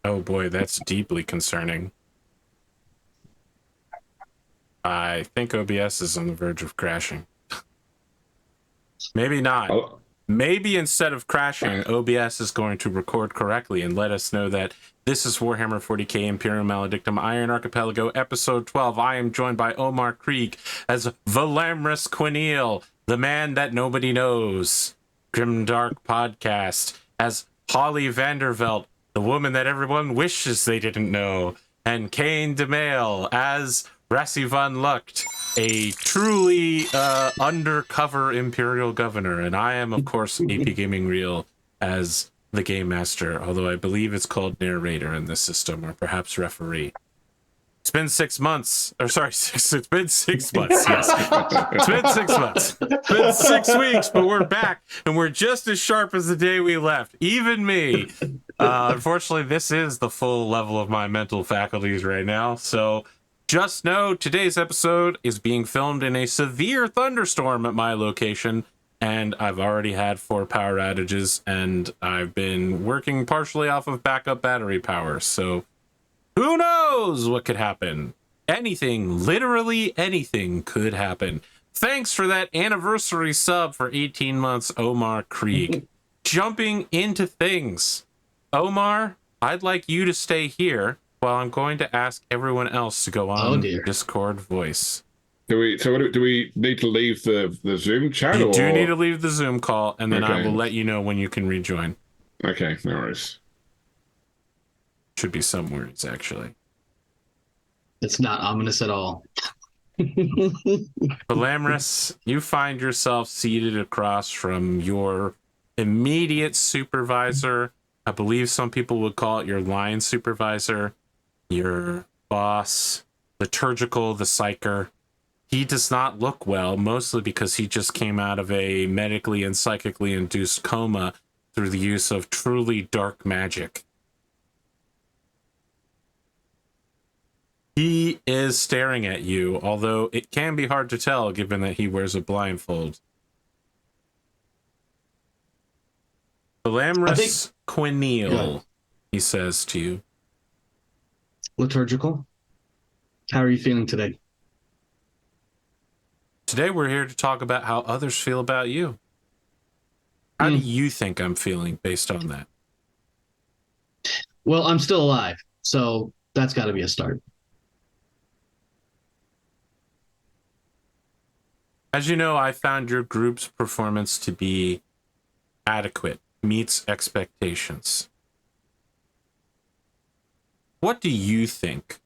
Oh boy, that's deeply concerning. I think OBS is on the verge of crashing. Maybe not. Oh, Maybe instead of crashing, OBS is going to record correctly and let us know that this is Warhammer 40K Imperium Maledictum Iron Archipelago episode 12. I am joined by Omar Krieg as Valamris Quineel, the man that nobody knows. Grimdark Podcast as Holly Vandervelt, the woman that everyone wishes they didn't know. And Kane DeMail as Rassi Van Lucht, a truly undercover Imperial governor. And I am, of course, AP Gaming Real as the Game Master, although I believe it's called narrator in this system, or perhaps referee. It's been 6 months. Or sorry, it's been 6 months, yes. It's been 6 months. It's been 6 weeks, but we're back, and we're just as sharp as the day we left. Even me. Unfortunately, this is the full level of my mental faculties right now, so just know today's episode is being filmed in a severe thunderstorm at my location, and I've already had 4 power outages, and I've been working partially off of backup battery power, so who knows what could happen? Anything, literally anything could happen. Thanks for that anniversary sub for 18 months, Omar Krieg. Jumping into things. Omar, I'd like you to stay here while I'm going to ask everyone else to go on Discord voice. Do we need to leave the Zoom chat? You do need to leave the Zoom call, and then I will let you know when you can rejoin. Okay, no worries. Should be some words, actually. It's not ominous at all. Valamris, you find yourself seated across from your immediate supervisor. I believe some people would call it your line supervisor, your boss, liturgical, the psyker. He does not look well, mostly because he just came out of a medically and psychically induced coma through the use of truly dark magic. He is staring at you, although it can be hard to tell given that he wears a blindfold. Valamris Quineel, he says to you. Liturgical, how are you feeling today? Today we're here to talk about how others feel about you. How do you think I'm feeling based on that? Well, I'm still alive, so that's got to be a start. As you know, I found your group's performance to be adequate, meets expectations. What do you think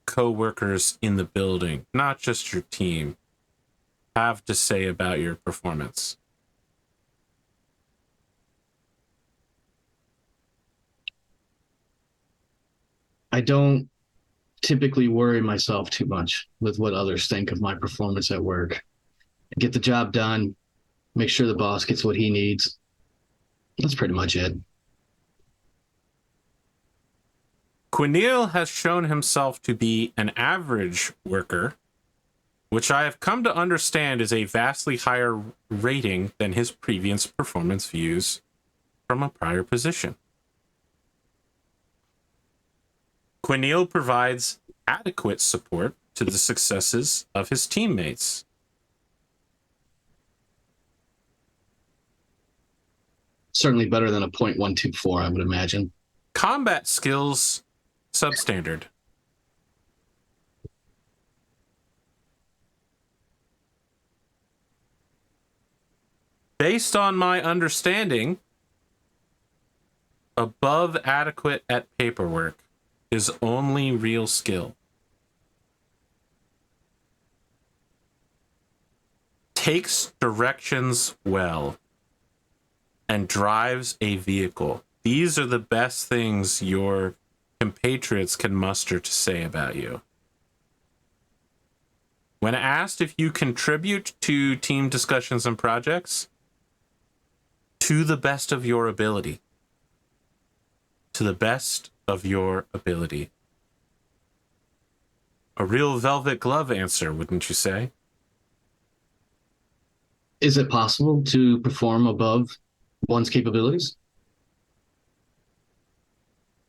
co-workers in the building, not just your team, have to say about your performance? I don't typically worry myself too much with what others think of my performance at work. Get the job done, make sure the boss gets what he needs. That's pretty much it. Quineel has shown himself to be an average worker, which I have come to understand is a vastly higher rating than his previous performance views from a prior position. Quineel provides adequate support to the successes of his teammates. Certainly better than a .124, I would imagine. Combat skills, substandard. Based on my understanding, above adequate at paperwork is only real skill. Takes directions well and drives a vehicle. These are the best things your compatriots can muster to say about you. When asked if you contribute to team discussions and projects, to the best of your ability. To the best of your ability. A real velvet glove answer, wouldn't you say? Is it possible to perform above one's capabilities?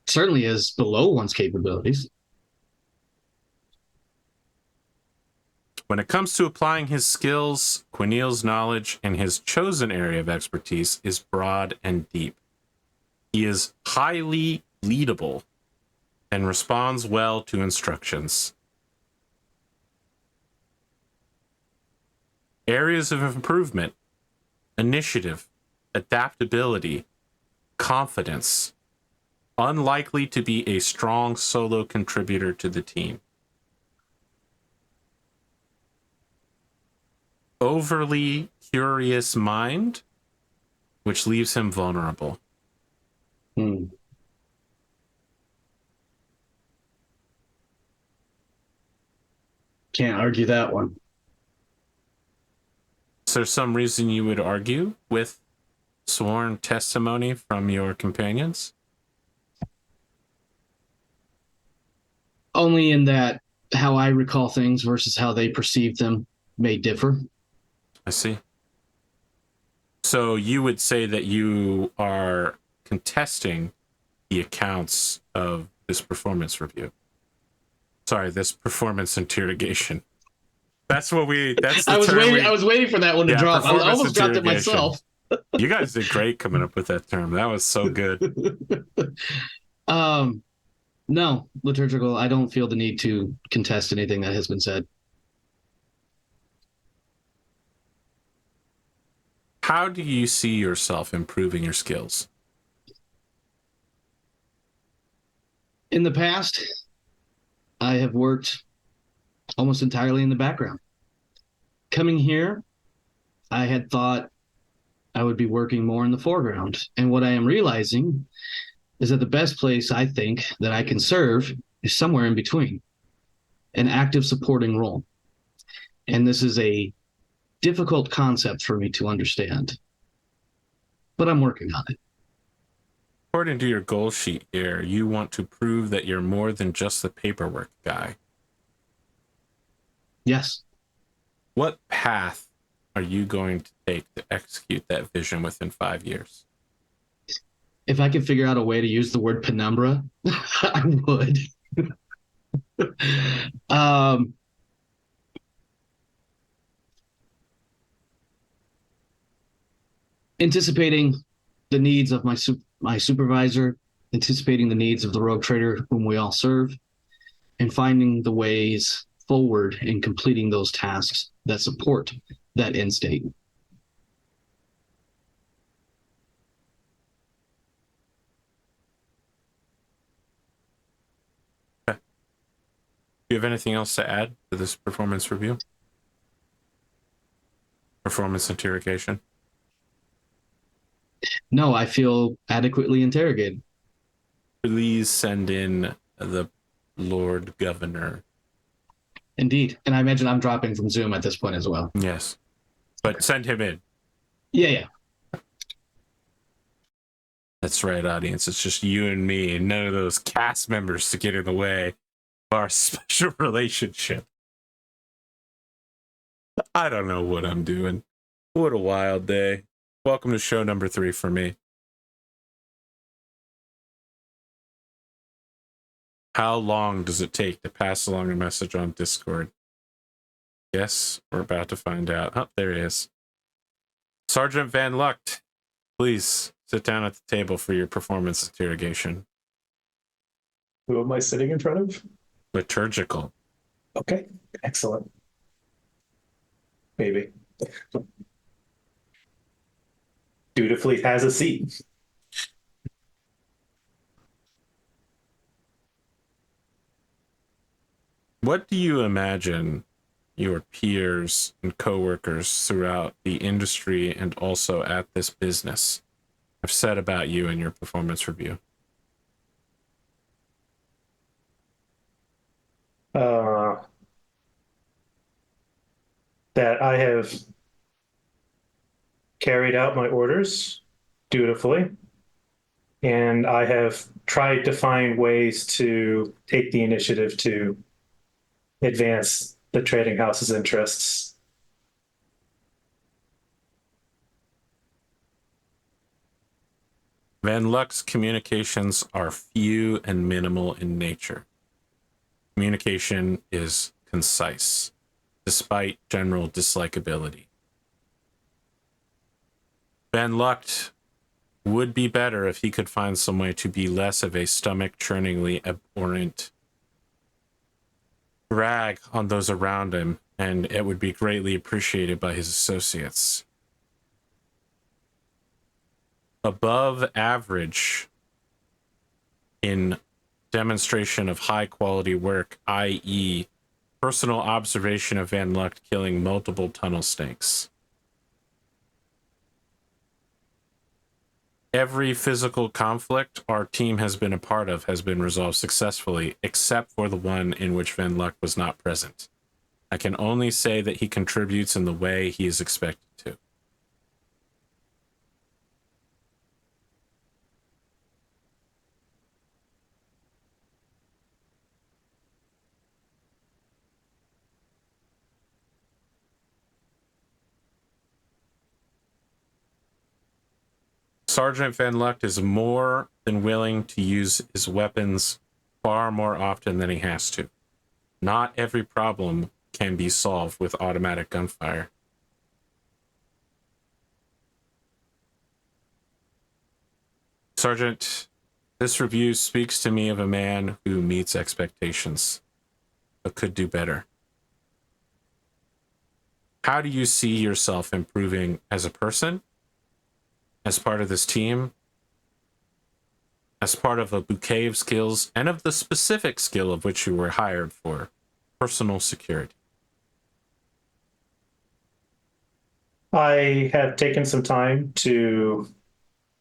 certainly is below one's capabilities. When it comes to applying his skills, Quinneal's knowledge and his chosen area of expertise is broad and deep. He is highly leadable and responds well to instructions. Areas of improvement: initiative, adaptability, confidence. Unlikely to be a strong solo contributor to the team. Overly curious mind, which leaves him vulnerable. Can't argue that one. Is there some reason you would argue with sworn testimony from your companions? Only in that how I recall things versus how they perceive them may differ. I see. So you would say that you are contesting the accounts of this performance review. Sorry, this performance interrogation. That's what we. That's the I was term waiting. we, I was waiting for that one to drop. I performance almost dropped it interrogation. myself. You guys did great coming up with that term. That was so good. No, liturgical. I don't feel the need to contest anything that has been said. How do you see yourself improving your skills? In the past, I have worked almost entirely in the background. Coming here, I had thought I would be working more in the foreground. And what I am realizing is that the best place I think that I can serve is somewhere in between, an active supporting role. And this is a difficult concept for me to understand, but I'm working on it. According to your goal sheet here, you want to prove that you're more than just the paperwork guy. Yes. What path are you going to take to execute that vision within 5 years? If I could figure out a way to use the word penumbra, I would. Anticipating the needs of my supervisor, anticipating the needs of the rogue trader whom we all serve, and finding the ways forward in completing those tasks that support that end state. Okay. Do you have anything else to add to this performance review? Performance interrogation? No, I feel adequately interrogated. Please send in the Lord Governor. Indeed. And I imagine I'm dropping from Zoom at this point as well. Yes. But send him in. Yeah. That's right, audience. It's just you and me, and none of those cast members to get in the way of our special relationship. I don't know what I'm doing. What a wild day. Welcome to show number 3 for me. How long does it take to pass along a message on Discord? Yes, we're about to find out. Oh, there he is. Sergeant Van Lucht, please sit down at the table for your performance interrogation. Who am I sitting in front of? Liturgical. Okay, excellent. Maybe. Dutifully has a seat. What do you imagine your peers and coworkers throughout the industry and also at this business have said about you in your performance review? That I have carried out my orders dutifully, and I have tried to find ways to take the initiative to advance the trading house's interests. Van Luck's communications are few and minimal in nature. Communication is concise, despite general dislikability. Van Luck would be better if he could find some way to be less of a stomach-churningly abhorrent drag on those around him, and it would be greatly appreciated by his associates. Above average in demonstration of high quality work, i.e., personal observation of Van Luck killing multiple tunnel snakes. Every physical conflict our team has been a part of has been resolved successfully, except for the one in which Van Luck was not present. I can only say that he contributes in the way he is expected to. Sergeant Van Luck is more than willing to use his weapons far more often than he has to. Not every problem can be solved with automatic gunfire. Sergeant, this review speaks to me of a man who meets expectations, but could do better. How do you see yourself improving as a person, as part of this team, as part of a bouquet of skills, and of the specific skill of which you were hired for, personal security? I have taken some time to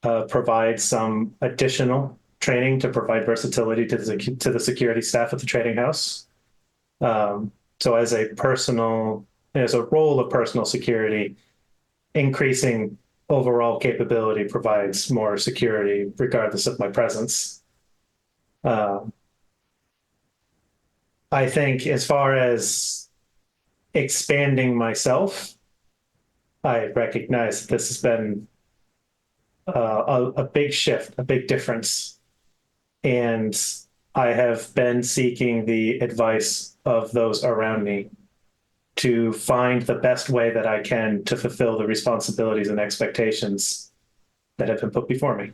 provide some additional training to provide versatility to the security staff at the trading house. So as a role of personal security, increasing overall capability provides more security regardless of my presence. I think as far as expanding myself, I recognize that this has been a big shift, a big difference. And I have been seeking the advice of those around me to find the best way that I can to fulfill the responsibilities and expectations that have been put before me.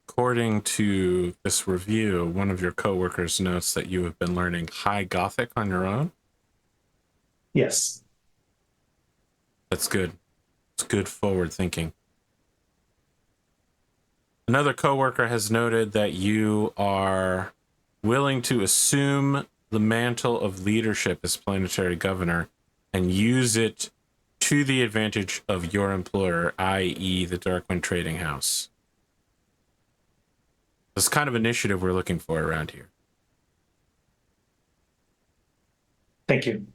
According to this review, one of your coworkers notes that you have been learning High Gothic on your own. Yes. That's good. It's good forward thinking. Another coworker has noted that you are willing to assume the mantle of leadership as planetary governor and use it to the advantage of your employer, i.e. the Darkwind Trading House. This kind of initiative we're looking for around here. Thank you.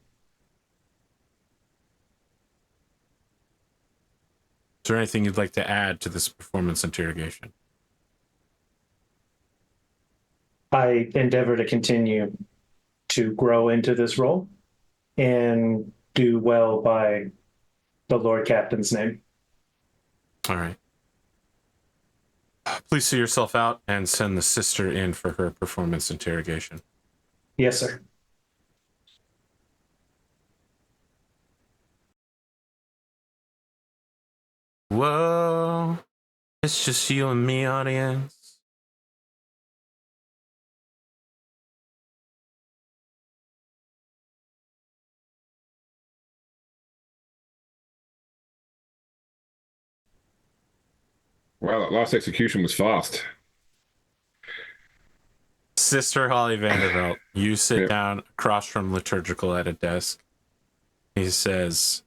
Is there anything you'd like to add to this performance interrogation? I endeavor to continue to grow into this role and do well by the Lord Captain's name. All right. Please see yourself out and send the sister in for her performance interrogation. Yes, sir. Whoa, it's just you and me, audience. Wow, that last execution was fast. Sister Holly Vanderbilt, you sit Yep. down across from Liturgical at a desk. He says,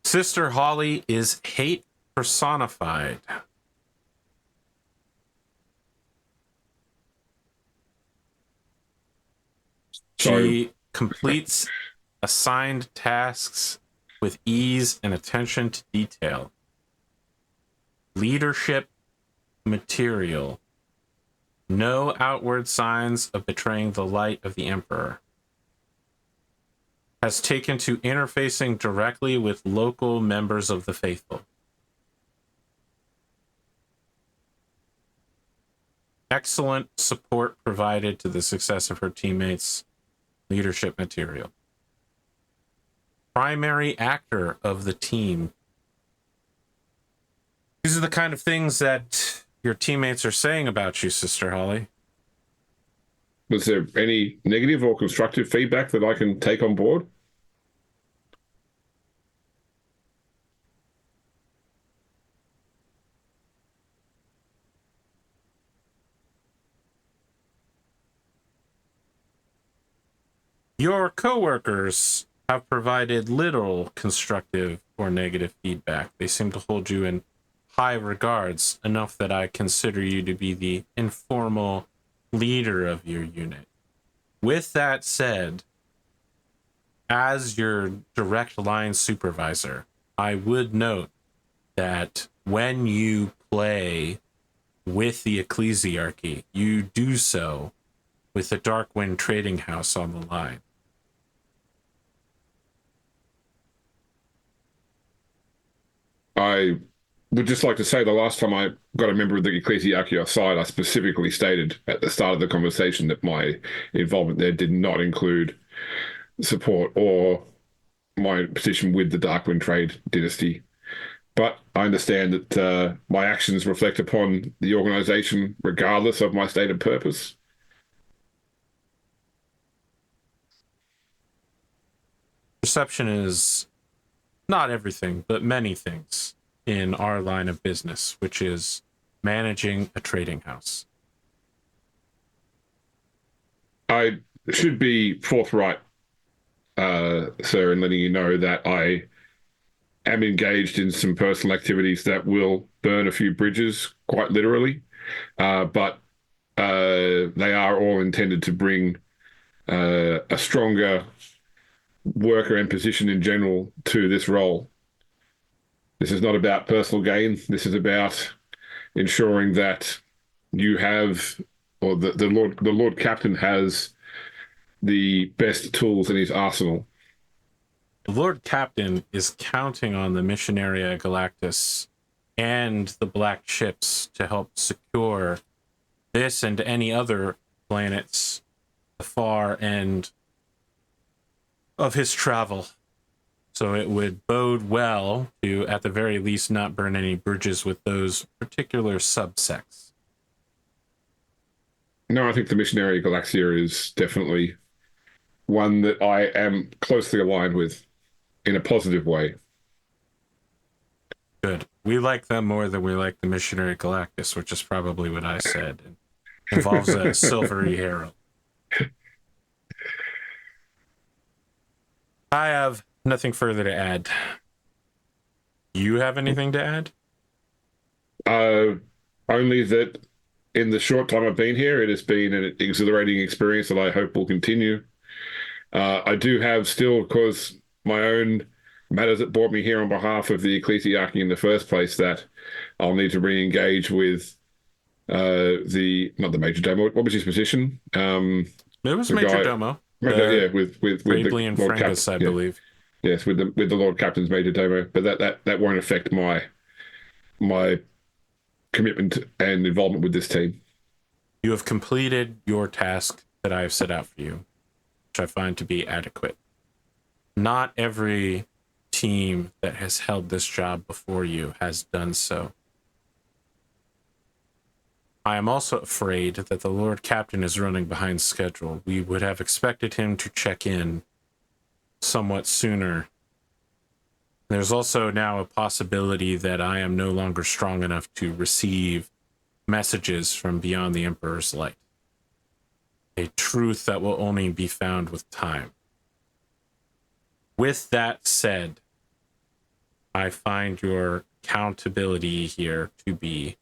Sister Holly is hate personified. She completes assigned tasks with ease and attention to detail. Leadership material. No outward signs of betraying the light of the Emperor. has taken to interfacing directly with local members of the faithful. Excellent support provided to the success of her teammates' leadership material. Primary actor of the team. These are the kind of things that your teammates are saying about you, Sister Holly. Was there any negative or constructive feedback that I can take on board? Your coworkers have provided little constructive or negative feedback. They seem to hold you in high regards, enough that I consider you to be the informal leader of your unit. With that said, as your direct line supervisor, I would note that when you play with the Ecclesiarchy, you do so with the Darkwind Trading House on the line. I would just like to say the last time I got a member of the Ecclesiarchy offside, I specifically stated at the start of the conversation that my involvement there did not include support or my position with the Darkwind Trade Dynasty. But I understand that my actions reflect upon the organization regardless of my stated purpose. Perception is not everything, but many things in our line of business, which is managing a trading house. I should be forthright, sir, in letting you know that I am engaged in some personal activities that will burn a few bridges, quite literally, but they are all intended to bring a stronger worker and position in general to this role. This is not about personal gain. This is about ensuring that you have, or the Lord Captain has, the best tools in his arsenal. The Lord Captain is counting on the Missionaria Galactus and the Black Ships to help secure this and any other planets the far end of his travel. So it would bode well to, at the very least, not burn any bridges with those particular subsects. No, I think the Missionary Galaxia is definitely one that I am closely aligned with in a positive way. Good. We like them more than we like the Missionary Galactus, which is probably what I said. It involves a silvery herald. I have nothing further to add. You have anything to add? Only that in the short time I've been here, it has been an exhilarating experience that I hope will continue. I do have still, of course, my own matters that brought me here on behalf of the Ecclesiarchy in the first place that I'll need to re-engage with not the Major Domo. What was his position? It was Major Domo. With Bravely and Lord Frangus, I believe. Yes, with the Lord Captain's Major Domo, but that won't affect my commitment and involvement with this team. You have completed your task that I have set out for you, which I find to be adequate. Not every team that has held this job before you has done so. I am also afraid that the Lord Captain is running behind schedule. We would have expected him to check in somewhat sooner. There's also now a possibility that I am no longer strong enough to receive messages from beyond the Emperor's light. A truth that will only be found with time. With that said, I find your accountability here to be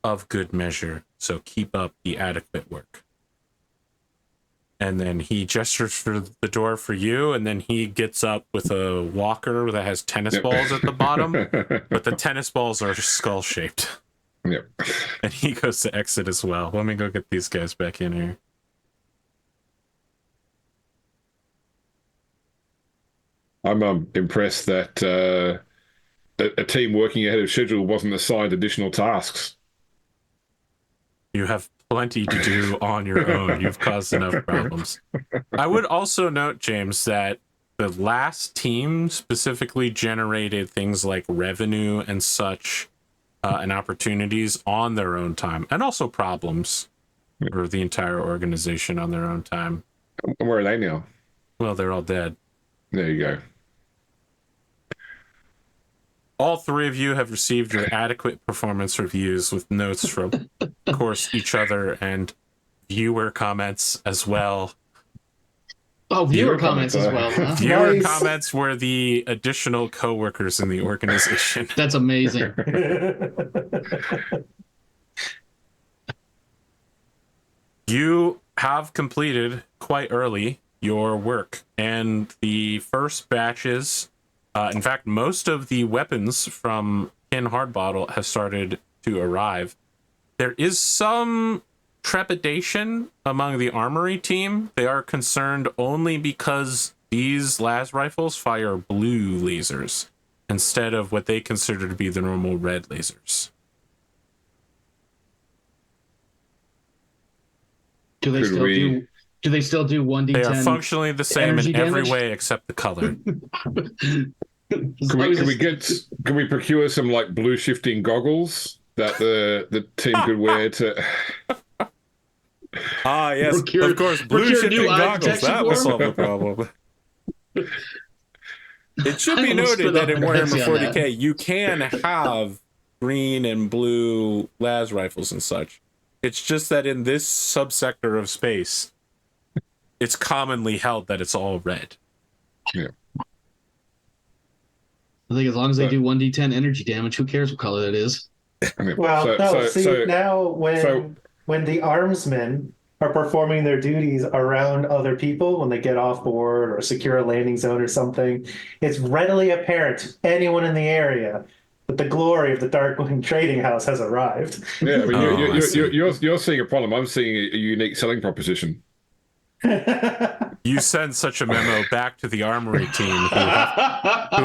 of good measure, so keep up the adequate work. And then he gestures for the door for you, and then he gets up with a walker that has tennis balls at the bottom, but the tennis balls are skull-shaped. Yep. And he goes to exit as well. Let me go get these guys back in here. I'm impressed that a team working ahead of schedule wasn't assigned additional tasks. You have plenty to do on your own. You've caused enough problems. I would also note, James, that the last team specifically generated things like revenue and such and opportunities on their own time, and also problems for the entire organization on their own time. Where are they now? Well, they're all dead. There you go. All three of you have received your adequate performance reviews with notes from, of course, each other and viewer comments as well. Oh, viewer comments as well. Huh? Viewer Nice. comments were the additional coworkers in the organization. That's amazing. You have completed quite early your work, and the first batches, in fact, most of the weapons from Kin Hardbottle have started to arrive. There is some trepidation among the armory team. They are concerned only because these las rifles fire blue lasers instead of what they consider to be the normal red lasers. Do they Could still we- do? Do they still do 1d10? They are functionally the same in energy every damage? way except the color. Can we procure some like blue shifting goggles that the team could wear to? Ah, yes, Procure- of course, blue procure shifting new eye goggles. protection That will for solve the problem. It should be I almost noted spit that out in my Warhammer Pepsi on that. 40K, you can have green and blue las rifles and such. It's just that in this subsector of space, it's commonly held that it's all red. Yeah. I think as long as they But- do 1d10 energy damage, who cares what color that is? I mean, Well, now when so- when the armsmen are performing their duties around other people, when they get off board or secure a landing zone or something, it's readily apparent to anyone in the area that the glory of the Darkwing Trading House has arrived. Yeah, I mean, Oh, I see. you're seeing a problem. I'm seeing a unique selling proposition. You send such a memo back to the armory team who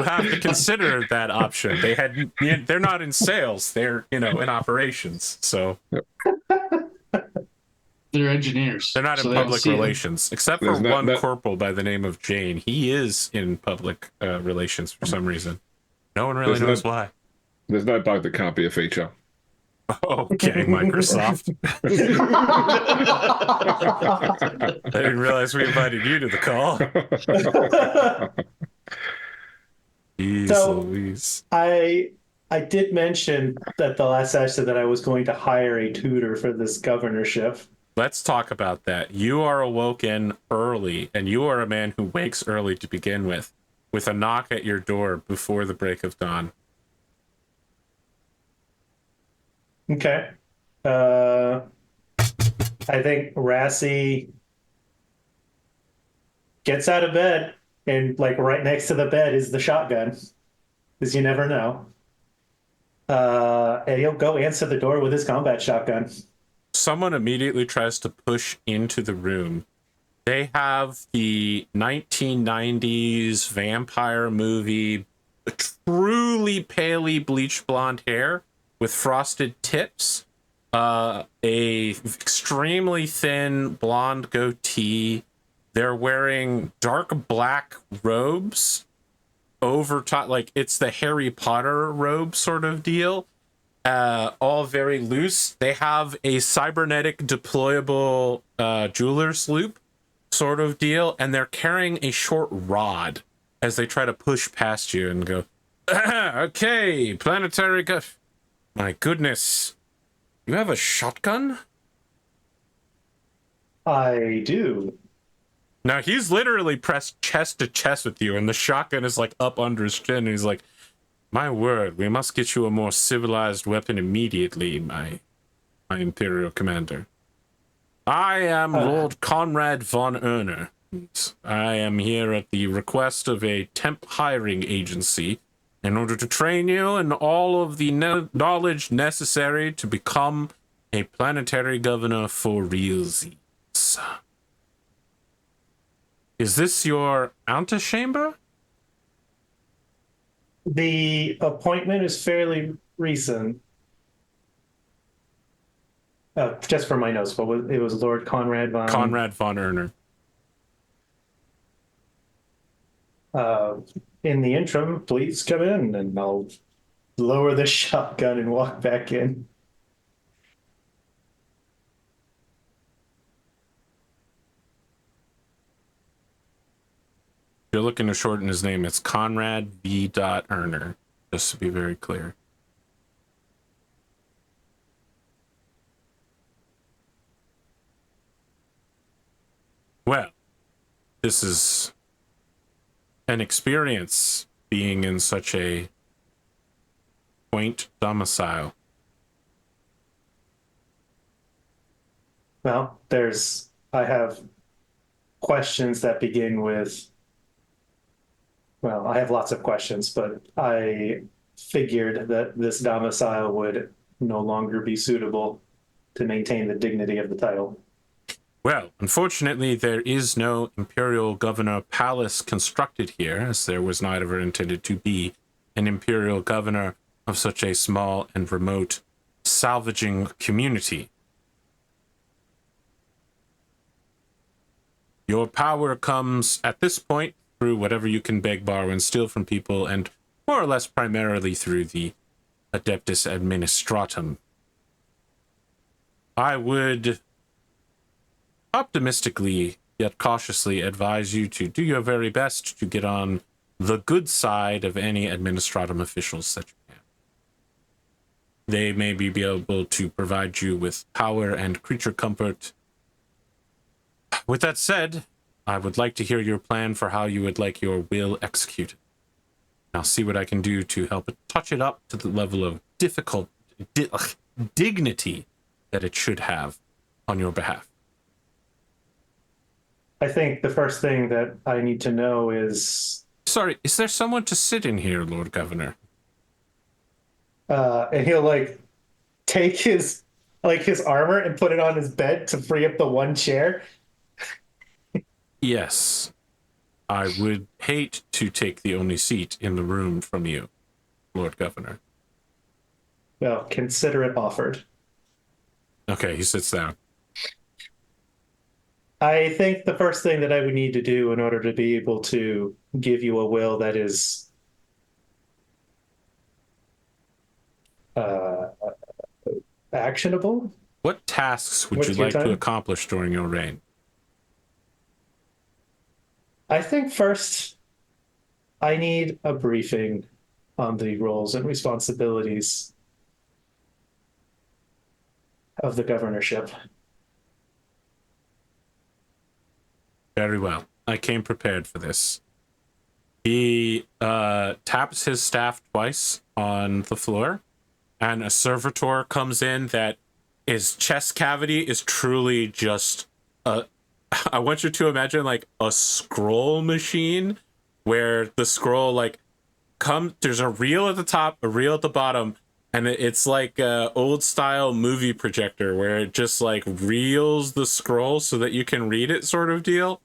have to consider that option. They're not in sales, they're in operations, so They're engineers. they're not so in they don't public see it. relations, except for There's not- one that- corporal by the name of Jane. He is in public relations for some reason. No one really There's knows no- why. There's no bug that can't be a feature. Okay, Microsoft. I didn't realize we invited you to the call. Jeez So- Louise. I did mention that the last session that I was going to hire a tutor for this governorship. Let's talk about that. You are awoken early, and you are a man who wakes early to begin with a knock at your door before the break of dawn. Okay. I think Rassi gets out of bed, and like right next to the bed is the shotgun, because you never know. And he'll go answer the door with his combat shotgun. Someone immediately tries to push into the room. They have the 1990s vampire movie, truly palely bleached blonde hair with frosted tips, a extremely thin blonde goatee. They're wearing dark black robes over top, like it's the Harry Potter robe sort of deal. All very loose. They have a cybernetic deployable jeweler's loop sort of deal, and they're carrying a short rod as they try to push past you and go, okay, planetary my goodness. You have a shotgun? I do. Now, he's literally pressed chest to chest with you, and the shotgun is like up under his chin, and he's like, my word, we must get you a more civilized weapon immediately, my Imperial commander. I am Lord Conrad von Erner. I am here at the request of a temp hiring agency in order to train you in all of the knowledge necessary to become a planetary governor for realsies. Is this your antechamber? The appointment is fairly recent. Just for my notes, but it was Lord Conrad von Erner. In the interim, please come in, and I'll lower the shotgun and walk back in. If you're looking to shorten his name, it's Conrad V. Erner, just to be very clear. Well, this is an experience being in such a quaint domicile. Well, I have questions that begin with, well, I have lots of questions, but I figured that this domicile would no longer be suitable to maintain the dignity of the title. Well, unfortunately, there is no Imperial Governor Palace constructed here, as there was not ever intended to be an Imperial Governor of such a small and remote salvaging community. Your power comes, at this point, through whatever you can beg, borrow, and steal from people, and more or less primarily through the Adeptus Administratum. I would optimistically yet cautiously advise you to do your very best to get on the good side of any Administratum officials that you can. They may be able to provide you with power and creature comfort. With that said, I would like to hear your plan for how you would like your will executed. I'll see what I can do to help touch it up to the level of dignity that it should have on your behalf. I think the first thing that I need to know is... Sorry, is there someone to sit in here, Lord Governor? And he'll take his armor and put it on his bed to free up the one chair. Yes. I would hate to take the only seat in the room from you, Lord Governor. Well, consider it offered. Okay, he sits down. I think the first thing that I would need to do in order to be able to give you a will that is actionable. What tasks would What's you your like time? to accomplish during your reign? I think first I need a briefing on the roles and responsibilities of the governorship. Very well. I came prepared for this. He taps his staff twice on the floor, and a servitor comes in that his chest cavity is truly just a... I want you to imagine like a scroll machine where the scroll there's a reel at the top, a reel at the bottom, and it's like a old style movie projector where it just reels the scroll so that you can read it, sort of deal.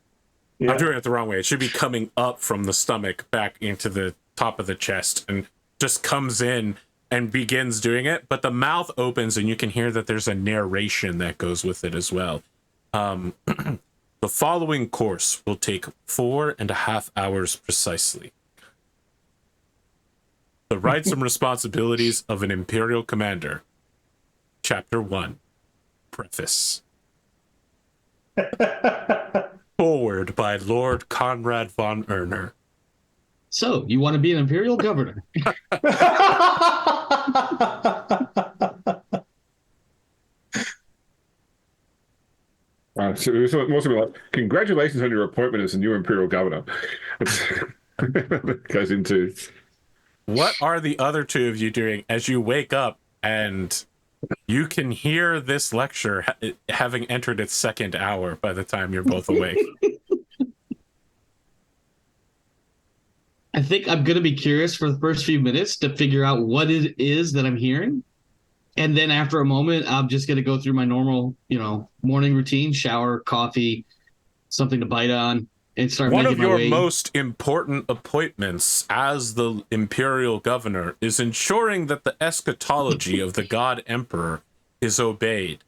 Yeah. I'm doing it the wrong way. It should be coming up from the stomach back into the top of the chest and just comes in and begins doing it. But the mouth opens and you can hear that there's a narration that goes with it as well. The following course will take 4.5 hours precisely. The rights and responsibilities of an Imperial Commander. Chapter 1. Preface. Forward by Lord Conrad von Erner. So, you want to be an Imperial Governor? So it was more like, congratulations on your appointment as the new Imperial Governor. Goes into... What are the other two of you doing as you wake up and you can hear this lecture having entered its second hour by the time you're both awake? I think I'm going to be curious for the first few minutes to figure out what it is that I'm hearing. And then after a moment, I'm just going to go through my normal, morning routine, shower, coffee, something to bite on, and start One making of my your way. most important appointments as the Imperial Governor is ensuring that the eschatology of the God Emperor is obeyed.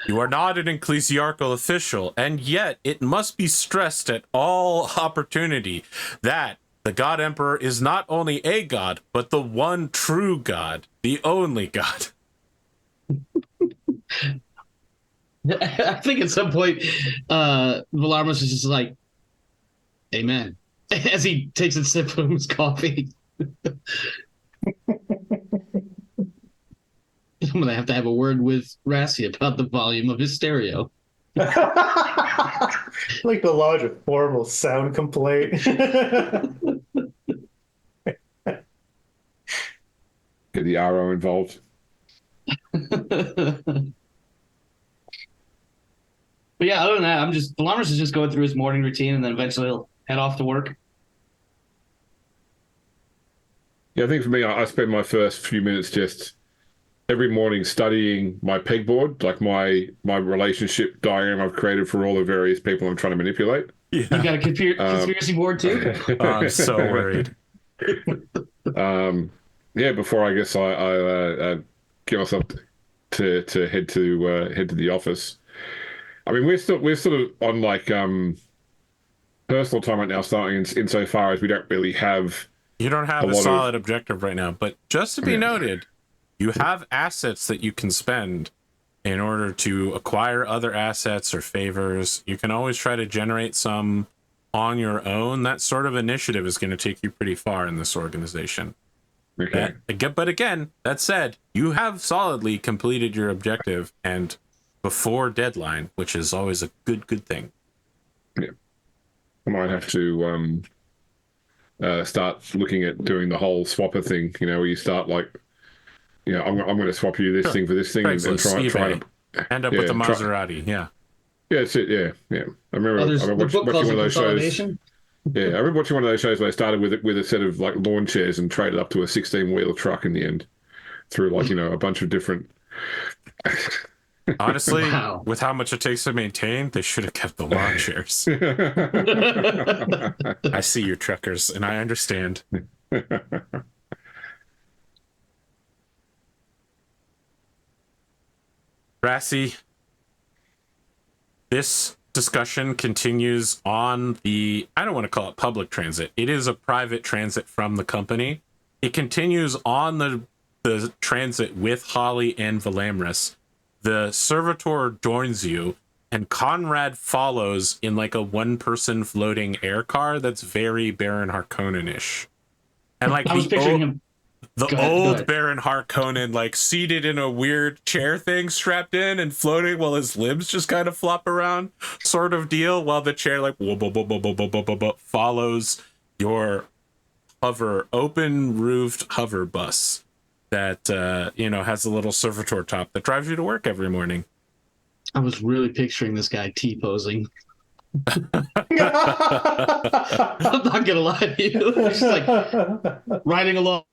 You are not an ecclesiarchal official, and yet it must be stressed at all opportunity that the God Emperor is not only a god, but the one true God, the only God. I think at some point, Villarmus is just like, "Amen," as he takes a sip of his coffee. I'm gonna have to have a word with Rassi about the volume of his stereo. Like to lodge a formal sound complaint. Get the RO involved. But yeah, other than that, Villarmus is just going through his morning routine, and then eventually he'll head off to work. Yeah, I think for me, I spend my first few minutes just every morning studying my pegboard, like my relationship diagram I've created for all the various people I'm trying to manipulate. You got a conspiracy board too? I'm so worried. Yeah, before I guess I get myself to head to the office. I mean, we're sort of on like personal time right now, starting insofar as we don't really have. You don't have a solid objective right now, but just to be noted, you have assets that you can spend in order to acquire other assets or favors. You can always try to generate some on your own. That sort of initiative is going to take you pretty far in this organization. Okay. But again, that said, you have solidly completed your objective and before deadline, which is always a good thing. Yeah. I might have to start looking at doing the whole swapper thing, where you start like, I'm going to swap you this thing for this thing and try to end up with the Maserati. Yeah, that's it. Yeah. I remember watching one of those shows. Yeah, I remember watching one of those shows where they started with a set of like lawn chairs and traded up to a 16-wheel truck in the end through like a bunch of different. Honestly, with how much it takes to maintain, they should have kept the lawn chairs. I see you truckers, and I understand. Rassi, this discussion continues on the, I don't want to call it public transit. It is a private transit from the company. It continues on the transit with Holly and Villamris. The servitor joins you, and Conrad follows in like a one-person floating air car that's very Baron Harkonnen-ish. And like I was picturing him. The old Baron Harkonnen, like seated in a weird chair thing, strapped in and floating while his limbs just kind of flop around, sort of deal, while the chair like follows your open-roofed hover bus that has a little servitor top that drives you to work every morning. I was really picturing this guy T-posing. I'm not gonna lie to you. Just like riding along